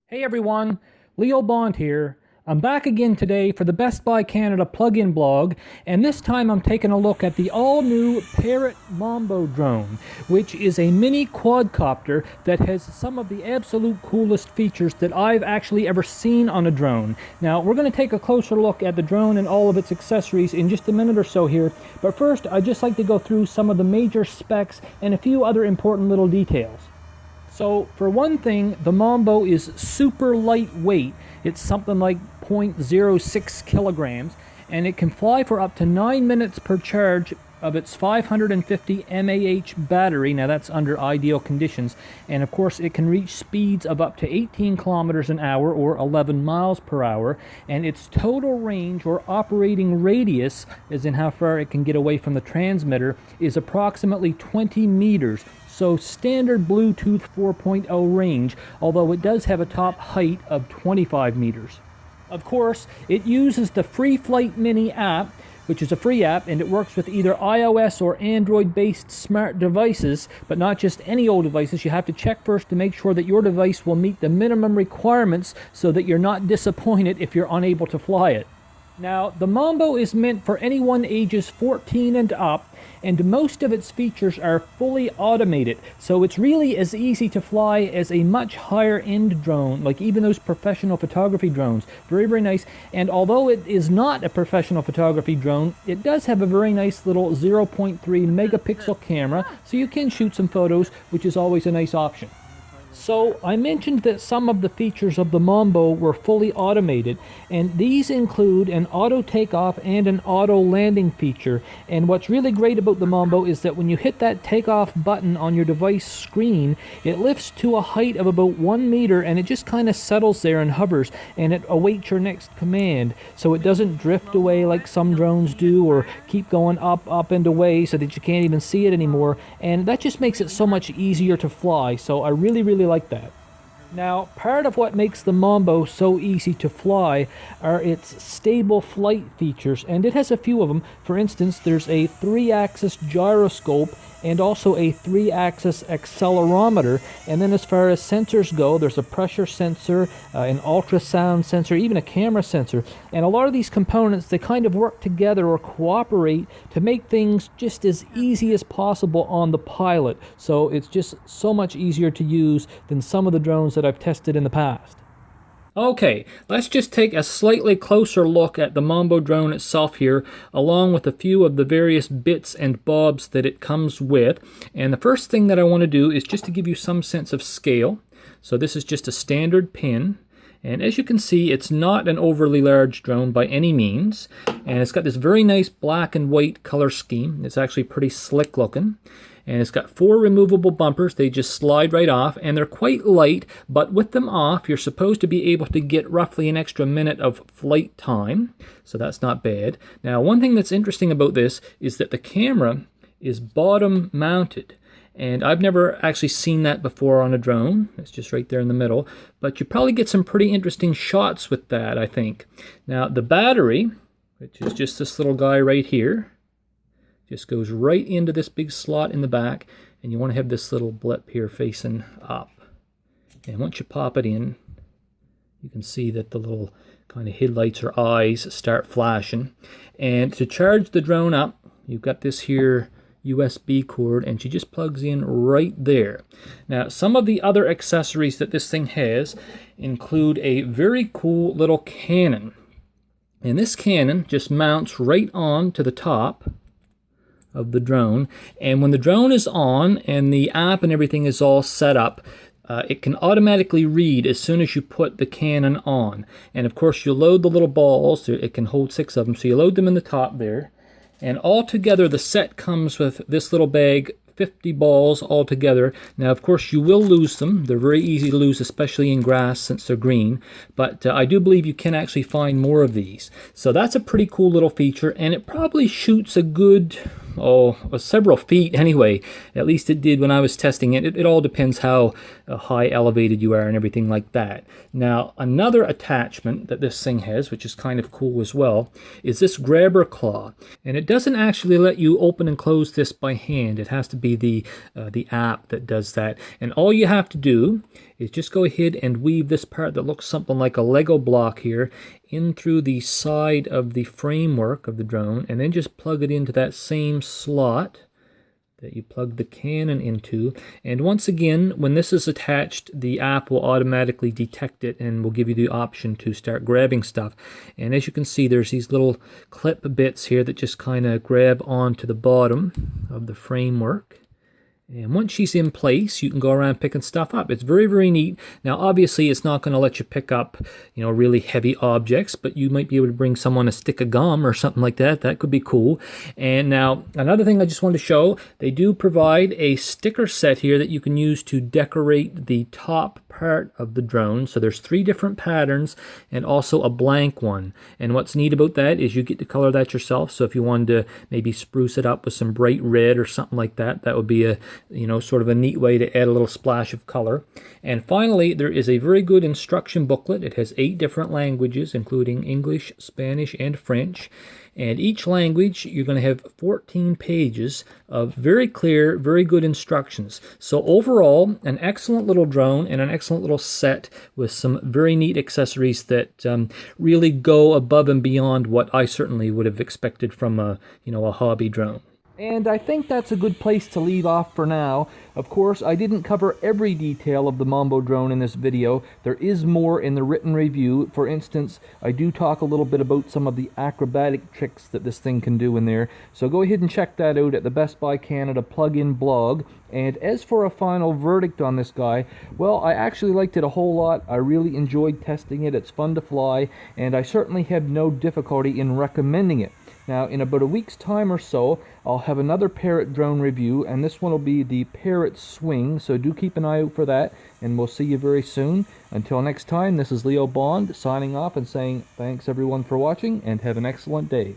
Hey everyone, Leo Bond here. I'm back again today for the Best Buy Canada plug-in blog, and this time I'm taking a look at the all-new Parrot Mambo drone, which is a mini quadcopter that has some of the absolute coolest features that I've actually ever seen on a drone. Now, we're going to take a closer look at the drone and all of its accessories in just a minute or so here, but first I'd just like to go through some of the major specs and a few other important little details. So, for one thing, the Mambo is super lightweight. It's something like 0.06 kilograms, and it can fly for up to 9 minutes per charge of its 550 mAh battery. Now that's under ideal conditions, and of course it can reach speeds of up to 18 kilometers an hour or 11 miles per hour, and its total range or operating radius, as in how far it can get away from the transmitter, is approximately 20 meters. So standard Bluetooth 4.0 range, although it does have a top height of 25 meters. Of course, it uses the Free Flight Mini app, which is a free app, and it works with either iOS or Android-based smart devices, but not just any old devices. You have to check first to make sure that your device will meet the minimum requirements so that you're not disappointed if you're unable to fly it. Now, the Mambo is meant for anyone ages 14 and up, and most of its features are fully automated, so it's really as easy to fly as a much higher-end drone, like even those professional photography drones. Very, very nice, and although it is not a professional photography drone, it does have a very nice little 0.3 megapixel camera, so you can shoot some photos, which is always a nice option. So, I mentioned that some of the features of the Mambo were fully automated, and these include an auto takeoff and an auto landing feature. And what's really great about the Mambo is that when you hit that takeoff button on your device screen, it lifts to a height of about 1 meter, and it just kind of settles there and hovers, and it awaits your next command. So it doesn't drift away like some drones do, or keep going up and away so that you can't even see it anymore. And that just makes it so much easier to fly. So I really like that. Now, part of what makes the Mambo so easy to fly are its stable flight features, and it has a few of them. For instance, there's a 3-axis gyroscope and also a 3-axis accelerometer. And then as far as sensors go, there's a pressure sensor, an ultrasound sensor, even a camera sensor. And a lot of these components, they kind of work together or cooperate to make things just as easy as possible on the pilot. So it's just so much easier to use than some of the drones that I've tested in the past. Okay, let's just take a slightly closer look at the Mambo drone itself here, along with a few of the various bits and bobs that it comes with. And the first thing that I want to do is just to give you some sense of scale. So this is just a standard pin. And as you can see, it's not an overly large drone by any means. And it's got this very nice black and white color scheme. It's actually pretty slick looking. And it's got 4 removable bumpers. They just slide right off, and they're quite light, but with them off, you're supposed to be able to get roughly an extra minute of flight time, so that's not bad. Now, one thing that's interesting about this is that the camera is bottom mounted, and I've never actually seen that before on a drone. It's just right there in the middle, but you probably get some pretty interesting shots with that, I think. Now, the battery, which is just this little guy right here, just goes right into this big slot in the back, and you want to have this little blip here facing up. And once you pop it in, you can see that the little kind of headlights or eyes start flashing. And to charge the drone up, you've got this here USB cord, and she just plugs in right there. Now, some of the other accessories that this thing has include a very cool little cannon. And this cannon just mounts right on to the top of the drone, and when the drone is on and the app and everything is all set up, it can automatically read as soon as you put the cannon on. And of course, you load the little balls. It can hold 6 of them, so you load them in the top there. And altogether, the set comes with this little bag, 50 balls altogether. Now, of course, you will lose them. They're very easy to lose, especially in grass since they're green. But I do believe you can actually find more of these. So that's a pretty cool little feature, and it probably shoots a good several feet anyway. At least it did when I was testing it. It all depends how high elevated you are and everything like that. Now, another attachment that this thing has, which is kind of cool as well, is this grabber claw. And it doesn't actually let you open and close this by hand. It has to be the app that does that. And all you have to do is just go ahead and weave this part that looks something like a Lego block here in through the side of the framework of the drone, and then just plug it into that same slot that you plug the cannon into. And once again, when this is attached, the app will automatically detect it and will give you the option to start grabbing stuff. And as you can see, there's these little clip bits here that just kind of grab onto the bottom of the framework. And once she's in place, you can go around picking stuff up. It's very, very neat. Now, obviously, it's not going to let you pick up, really heavy objects, but you might be able to bring someone a stick of gum or something like that. That could be cool. And now, another thing I just wanted to show, they do provide a sticker set here that you can use to decorate the top part of the drone. So there's 3 different patterns and also a blank one. And what's neat about that is you get to color that yourself. So if you wanted to maybe spruce it up with some bright red or something like that, that would be a sort of a neat way to add a little splash of color. And finally, there is a very good instruction booklet. It has 8 different languages, including English, Spanish, and French. And each language, you're going to have 14 pages of very clear, very good instructions. So overall, an excellent little drone and an excellent little set with some very neat accessories that really go above and beyond what I certainly would have expected from a hobby drone. And I think that's a good place to leave off for now. Of course, I didn't cover every detail of the Mambo drone in this video. There is more in the written review. For instance, I do talk a little bit about some of the acrobatic tricks that this thing can do in there. So go ahead and check that out at the Best Buy Canada plug-in blog. And as for a final verdict on this guy, well, I actually liked it a whole lot. I really enjoyed testing it. It's fun to fly, and I certainly had no difficulty in recommending it. Now, in about a week's time or so, I'll have another Parrot drone review, and this one will be the Parrot Swing, so do keep an eye out for that, and we'll see you very soon. Until next time, this is Leo Bond, signing off and saying thanks everyone for watching, and have an excellent day.